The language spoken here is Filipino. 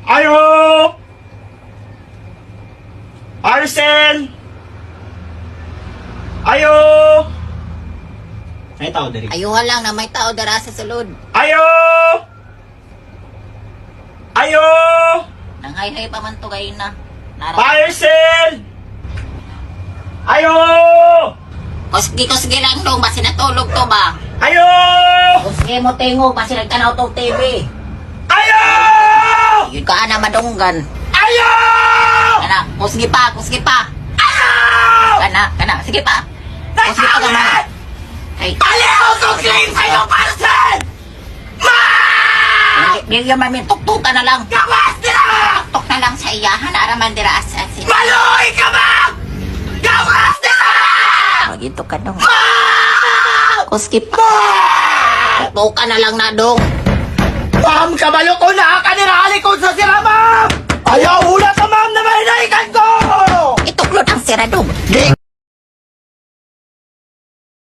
Ayo! Arcel! Ayo! Ay, tao dari. Ayuhan lang na may tao dara sa sulod. Ayo! Ayo! Nanghay-hay pa man to gay na. Arcel! Ayo! Kusgi lang dong, basi natulog to ba? Ayo! Kusgi mo tingog, basi nagtanaw to TV. Ayo! Yun ka na madunggan. Ayo! Kana, kusgi pa. Ayo! Kana, sige pa. Kusgi pa naman. Ay, Aliho ko clean sa'yo, Arcel! Ma! hindi yung mamin, tuktukan na lang. Gawas nila! Tuktok na lang sa iyahan, araman dira as. Maluhi ka ba? Gawas nila! Magito ka dong. Kusgi pa. Tuktukan na lang na dong. Pam, kabalo ko na! Kanirali ko